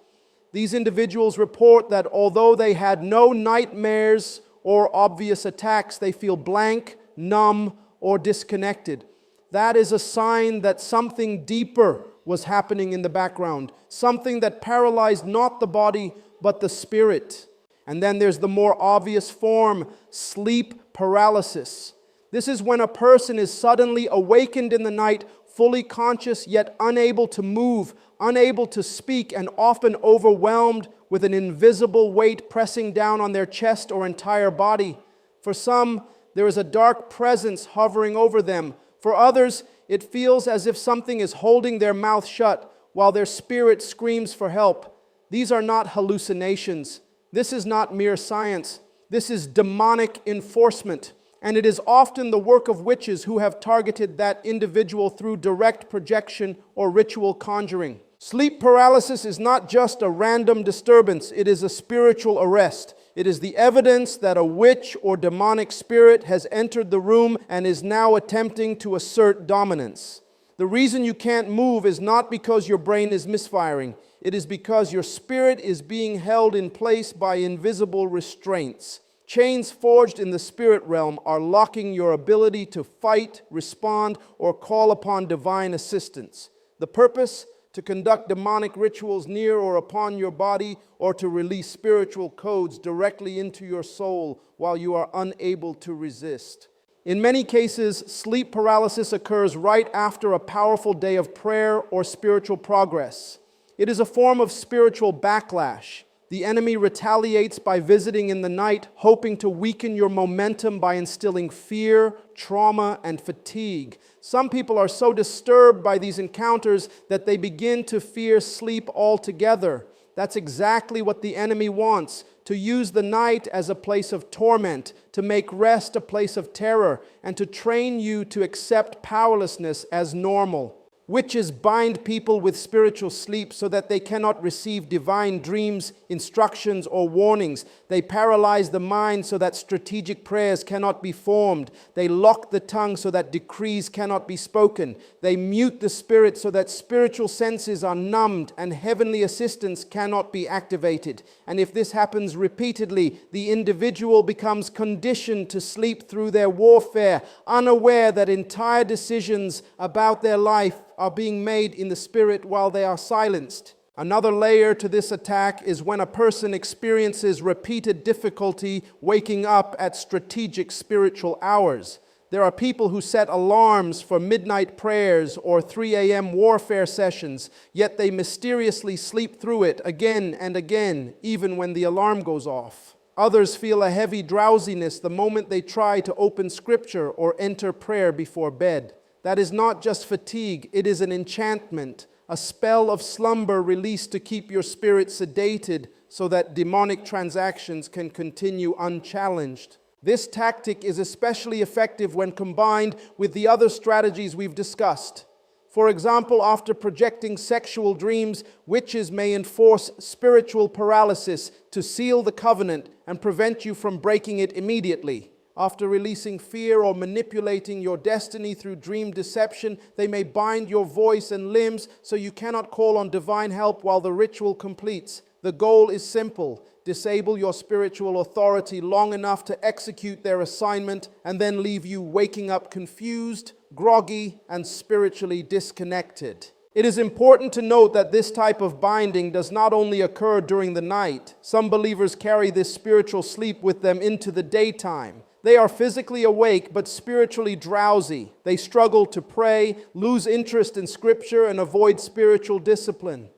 These individuals report that although they had no nightmares or obvious attacks, they feel blank, numb, or disconnected. That is a sign that something deeper was happening in the background, something that paralyzed not the body, but the spirit. And then there's the more obvious form, sleep paralysis. This is when a person is suddenly awakened in the night, fully conscious yet unable to move, unable to speak, and often overwhelmed with an invisible weight pressing down on their chest or entire body. For some, there is a dark presence hovering over them. For others, it feels as if something is holding their mouth shut while their spirit screams for help. These are not hallucinations. This is not mere science. This is demonic enforcement. And it is often the work of witches who have targeted that individual through direct projection or ritual conjuring. Sleep paralysis is not just a random disturbance. It is a spiritual arrest. It is the evidence that a witch or demonic spirit has entered the room and is now attempting to assert dominance. The reason you can't move is not because your brain is misfiring. It is because your spirit is being held in place by invisible restraints. Chains forged in the spirit realm are locking your ability to fight, respond, or call upon divine assistance. The purpose? to conduct demonic rituals near or upon your body, or to release spiritual codes directly into your soul while you are unable to resist. In many cases, sleep paralysis occurs right after a powerful day of prayer or spiritual progress. It is a form of spiritual backlash. The enemy retaliates by visiting in the night, hoping to weaken your momentum by instilling fear, trauma, and fatigue. Some people are so disturbed by these encounters that they begin to fear sleep altogether. That's exactly what the enemy wants, to use the night as a place of torment, to make rest a place of terror, and to train you to accept powerlessness as normal. Witches bind people with spiritual sleep so that they cannot receive divine dreams, instructions, or warnings. They paralyze the mind so that strategic prayers cannot be formed. They lock the tongue so that decrees cannot be spoken. They mute the spirit so that spiritual senses are numbed and heavenly assistance cannot be activated. And if this happens repeatedly, the individual becomes conditioned to sleep through their warfare, unaware that entire decisions about their life are being made in the spirit while they are silenced. Another layer to this attack is when a person experiences repeated difficulty waking up at strategic spiritual hours. There are people who set alarms for midnight prayers or 3 a.m. warfare sessions, yet they mysteriously sleep through it again and again, even when the alarm goes off. Others feel a heavy drowsiness the moment they try to open scripture or enter prayer before bed. That is not just fatigue, it is an enchantment, a spell of slumber released to keep your spirit sedated so that demonic transactions can continue unchallenged. This tactic is especially effective when combined with the other strategies we've discussed. For example, after projecting sexual dreams, witches may enforce spiritual paralysis to seal the covenant and prevent you from breaking it immediately. After releasing fear or manipulating your destiny through dream deception, they may bind your voice and limbs so you cannot call on divine help while the ritual completes. The goal is simple: disable your spiritual authority long enough to execute their assignment and then leave you waking up confused, groggy, and spiritually disconnected. It is important to note that this type of binding does not only occur during the night. Some believers carry this spiritual sleep with them into the daytime. They are physically awake but spiritually drowsy. They struggle to pray, lose interest in Scripture, and avoid spiritual discipline.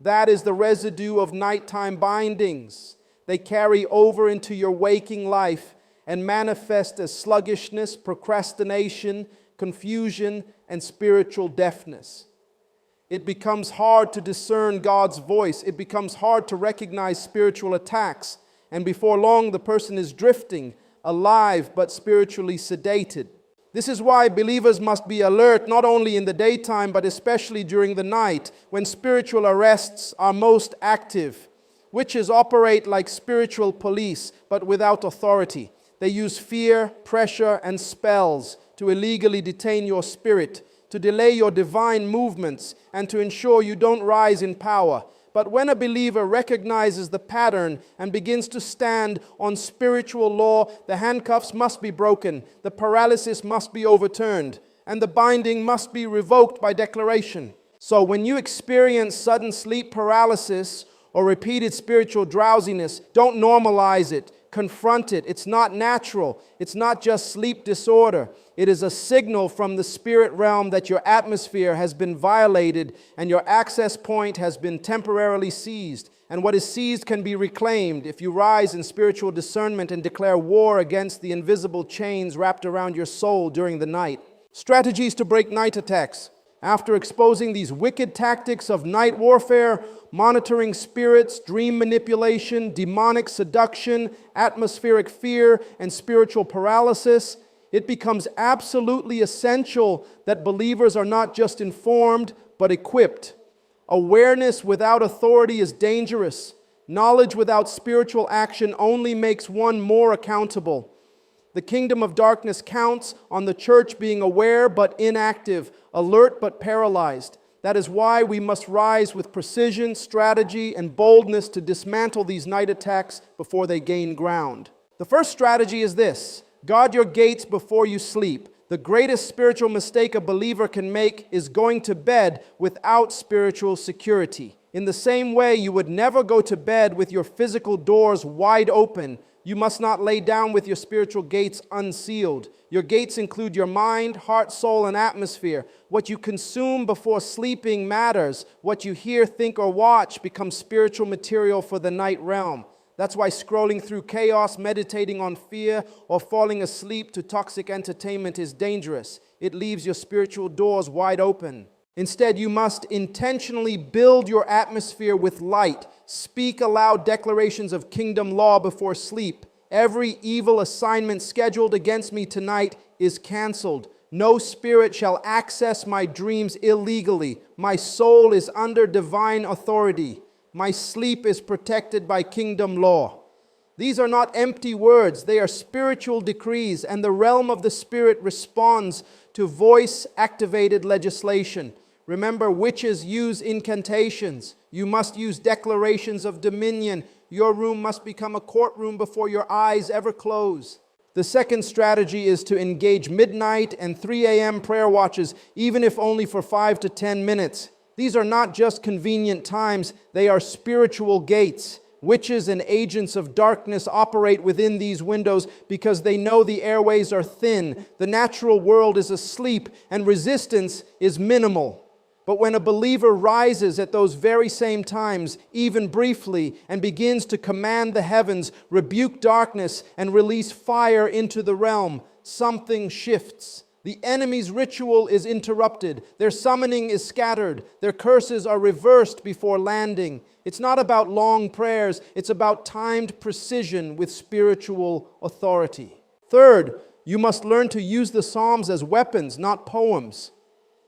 That is the residue of nighttime bindings. They carry over into your waking life and manifest as sluggishness, procrastination, confusion, and spiritual deafness. It becomes hard to discern God's voice. It becomes hard to recognize spiritual attacks. And before long, the person is drifting, alive but spiritually sedated. This is why believers must be alert not only in the daytime but especially during the night when spiritual arrests are most active. Witches operate like spiritual police but without authority. They use fear, pressure, and spells to illegally detain your spirit, to delay your divine movements, and to ensure you don't rise in power. But when a believer recognizes the pattern and begins to stand on spiritual law, the handcuffs must be broken, the paralysis must be overturned, and the binding must be revoked by declaration. So when you experience sudden sleep paralysis or repeated spiritual drowsiness, don't normalize it. Confront it. It's not natural. It's not just sleep disorder. It is a signal from the spirit realm that your atmosphere has been violated and your access point has been temporarily seized. And what is seized can be reclaimed if you rise in spiritual discernment and declare war against the invisible chains wrapped around your soul during the night. Strategies to break night attacks. After exposing these wicked tactics of night warfare, monitoring spirits, dream manipulation, demonic seduction, atmospheric fear, and spiritual paralysis, it becomes absolutely essential that believers are not just informed, but equipped. Awareness without authority is dangerous. Knowledge without spiritual action only makes one more accountable. The kingdom of darkness counts on the church being aware but inactive, alert but paralyzed. That is why we must rise with precision, strategy, and boldness to dismantle these night attacks before they gain ground. The first strategy is this: guard your gates before you sleep. The greatest spiritual mistake a believer can make is going to bed without spiritual security. In the same way, you would never go to bed with your physical doors wide open. You must not lay down with your spiritual gates unsealed. Your gates include your mind, heart, soul, and atmosphere. What you consume before sleeping matters. What you hear, think, or watch becomes spiritual material for the night realm. That's why scrolling through chaos, meditating on fear, or falling asleep to toxic entertainment is dangerous. It leaves your spiritual doors wide open. Instead, you must intentionally build your atmosphere with light. Speak aloud declarations of kingdom law before sleep. Every evil assignment scheduled against me tonight is canceled. No spirit shall access my dreams illegally. My soul is under divine authority. My sleep is protected by kingdom law. These are not empty words. They are spiritual decrees, and the realm of the spirit responds to voice-activated legislation. Remember, witches use incantations. You must use declarations of dominion. Your room must become a courtroom before your eyes ever close. The second strategy is to engage midnight and 3 a.m. prayer watches, even if only for 5 to 10 minutes. These are not just convenient times, they are spiritual gates. Witches and agents of darkness operate within these windows because they know the airways are thin, the natural world is asleep, and resistance is minimal. But when a believer rises at those very same times, even briefly, and begins to command the heavens, rebuke darkness, and release fire into the realm, something shifts. The enemy's ritual is interrupted. Their summoning is scattered. Their curses are reversed before landing. It's not about long prayers. It's about timed precision with spiritual authority. Third, you must learn to use the Psalms as weapons, not poems.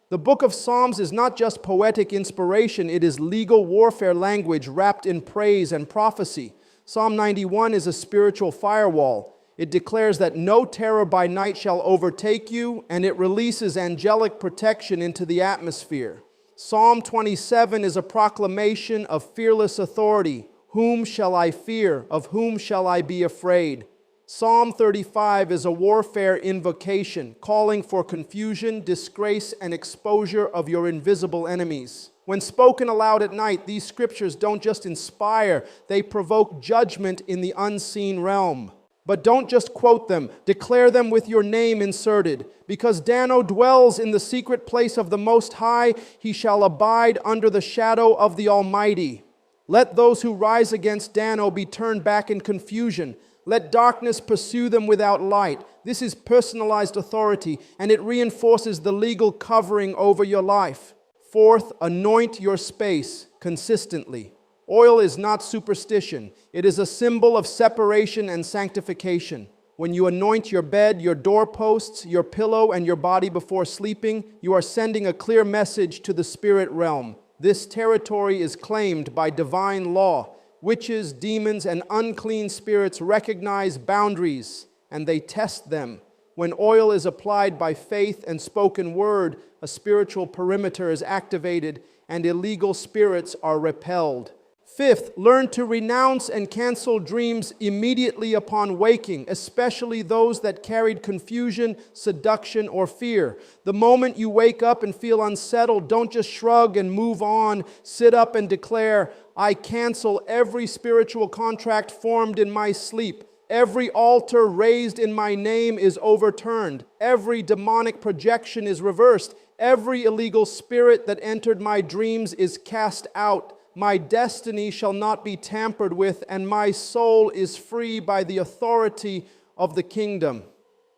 The book of Psalms is not just poetic inspiration. It is legal warfare language wrapped in praise and prophecy. Psalm 91 is a spiritual firewall. It declares that no terror by night shall overtake you, and it releases angelic protection into the atmosphere. Psalm 27 is a proclamation of fearless authority. Whom shall I fear? Of whom shall I be afraid? Psalm 35 is a warfare invocation, calling for confusion, disgrace, and exposure of your invisible enemies. When spoken aloud at night, these scriptures don't just inspire, they provoke judgment in the unseen realm. But don't just quote them, declare them with your name inserted. Because Dano dwells in the secret place of the Most High, he shall abide under the shadow of the Almighty. Let those who rise against Dano be turned back in confusion. Let darkness pursue them without light. This is personalized authority, and it reinforces the legal covering over your life. Fourth, anoint your space consistently. Oil is not superstition. It is a symbol of separation and sanctification. When you anoint your bed, your doorposts, your pillow, and your body before sleeping, you are sending a clear message to the spirit realm. This territory is claimed by divine law. Witches, demons, and unclean spirits recognize boundaries, and they test them. When oil is applied by faith and spoken word, a spiritual perimeter is activated, and illegal spirits are repelled. Fifth, learn to renounce and cancel dreams immediately upon waking, especially those that carried confusion, seduction, or fear. The moment you wake up and feel unsettled, don't just shrug and move on. Sit up and declare, I cancel every spiritual contract formed in my sleep. Every altar raised in my name is overturned. Every demonic projection is reversed. Every illegal spirit that entered my dreams is cast out. My destiny shall not be tampered with, and my soul is free by the authority of the kingdom.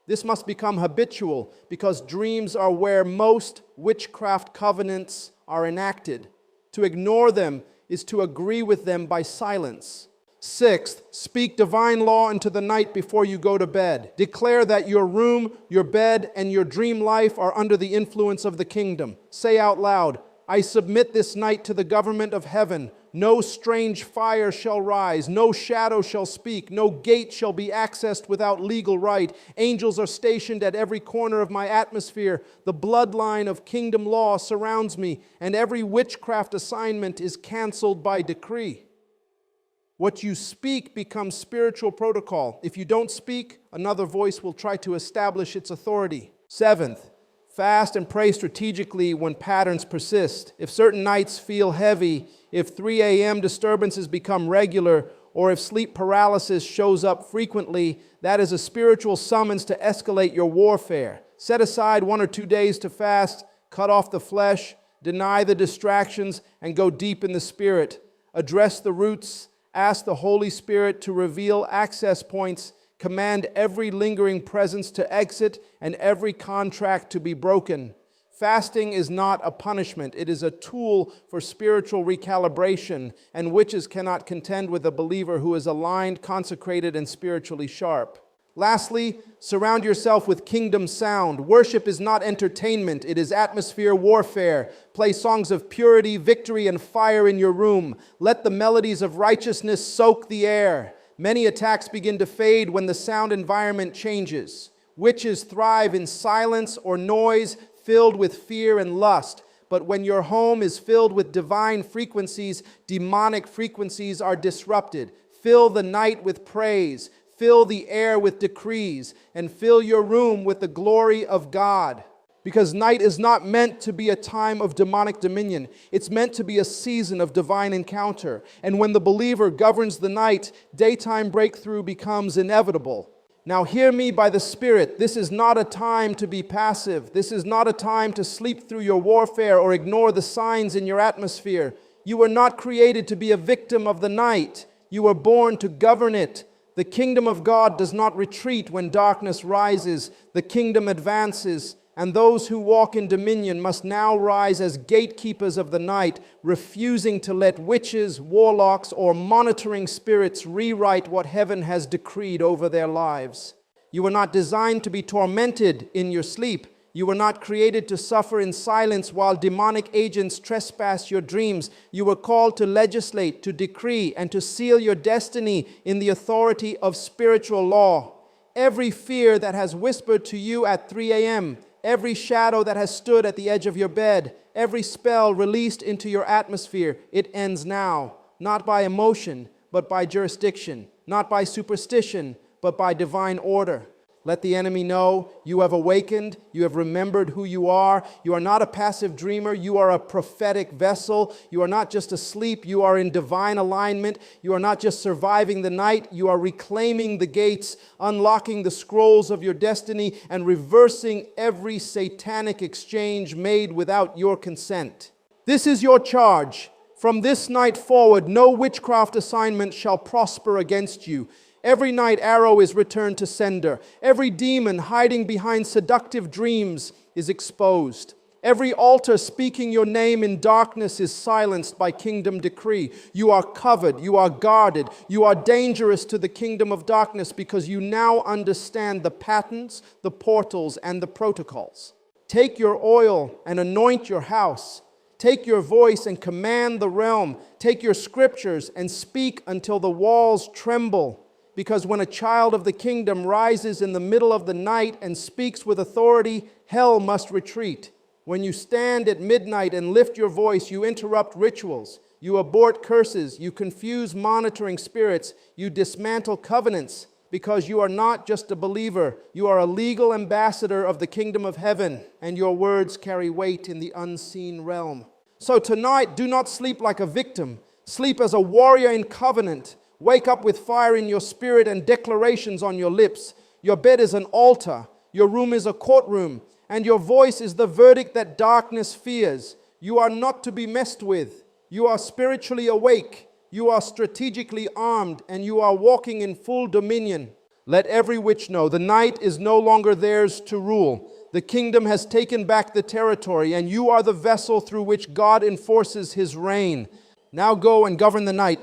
This must become habitual, because dreams are where most witchcraft covenants are enacted. To ignore them is to agree with them by silence. Sixth, speak divine law into the night before you go to bed. Declare that your room, your bed, and your dream life are under the influence of the kingdom. Say out loud, I submit this night to the government of heaven. No strange fire shall rise, no shadow shall speak, no gate shall be accessed without legal right. Angels are stationed at every corner of my atmosphere. The bloodline of kingdom law surrounds me, and every witchcraft assignment is canceled by decree. What you speak becomes spiritual protocol. If you don't speak, another voice will try to establish its authority. Seventh, fast and pray strategically when patterns persist. If certain nights feel heavy, if 3 a.m. disturbances become regular, or if sleep paralysis shows up frequently, that is a spiritual summons to escalate your warfare. Set aside 1 or 2 days to fast, cut off the flesh, deny the distractions, and go deep in the Spirit. Address the roots, ask the Holy Spirit to reveal access points, command every lingering presence to exit and every contract to be broken. Fasting is not a punishment. It is a tool for spiritual recalibration, and witches cannot contend with a believer who is aligned, consecrated, and spiritually sharp. Lastly, surround yourself with kingdom sound. Worship is not entertainment. It is atmosphere warfare. Play songs of purity, victory, and fire in your room. Let the melodies of righteousness soak the air. Many attacks begin to fade when the sound environment changes. Witches thrive in silence or noise filled with fear and lust. But when your home is filled with divine frequencies, demonic frequencies are disrupted. Fill the night with praise. Fill the air with decrees. And fill your room with the glory of God. Because night is not meant to be a time of demonic dominion. It's meant to be a season of divine encounter. And when the believer governs the night, daytime breakthrough becomes inevitable. Now hear me by the Spirit. This is not a time to be passive. This is not a time to sleep through your warfare or ignore the signs in your atmosphere. You were not created to be a victim of the night. You were born to govern it. The kingdom of God does not retreat when darkness rises. The kingdom advances. And those who walk in dominion must now rise as gatekeepers of the night, refusing to let witches, warlocks, or monitoring spirits rewrite what heaven has decreed over their lives. You were not designed to be tormented in your sleep. You were not created to suffer in silence while demonic agents trespass your dreams. You were called to legislate, to decree, and to seal your destiny in the authority of spiritual law. Every fear that has whispered to you at 3 a.m., every shadow that has stood at the edge of your bed, every spell released into your atmosphere, it ends now, not by emotion, but by jurisdiction, not by superstition, but by divine order. Let the enemy know you have awakened, you have remembered who you are. You are not a passive dreamer, you are a prophetic vessel. You are not just asleep, you are in divine alignment. You are not just surviving the night, you are reclaiming the gates, unlocking the scrolls of your destiny, and reversing every satanic exchange made without your consent. This is your charge. From this night forward, no witchcraft assignment shall prosper against you. Every night arrow is returned to sender. Every demon hiding behind seductive dreams is exposed. Every altar speaking your name in darkness is silenced by kingdom decree. You are covered, you are guarded, you are dangerous to the kingdom of darkness because you now understand the patterns, the portals, and the protocols. Take your oil and anoint your house. Take your voice and command the realm. Take your scriptures and speak until the walls tremble. Because when a child of the kingdom rises in the middle of the night and speaks with authority, hell must retreat. When you stand at midnight and lift your voice, you interrupt rituals, you abort curses, you confuse monitoring spirits, you dismantle covenants, because you are not just a believer, you are a legal ambassador of the kingdom of heaven, and your words carry weight in the unseen realm. So tonight, do not sleep like a victim. Sleep as a warrior in covenant. Wake up with fire in your spirit and declarations on your lips. Your bed is an altar. Your room is a courtroom. And your voice is the verdict that darkness fears. You are not to be messed with. You are spiritually awake. You are strategically armed. And you are walking in full dominion. Let every witch know the night is no longer theirs to rule. The kingdom has taken back the territory. And you are the vessel through which God enforces his reign. Now go and govern the night.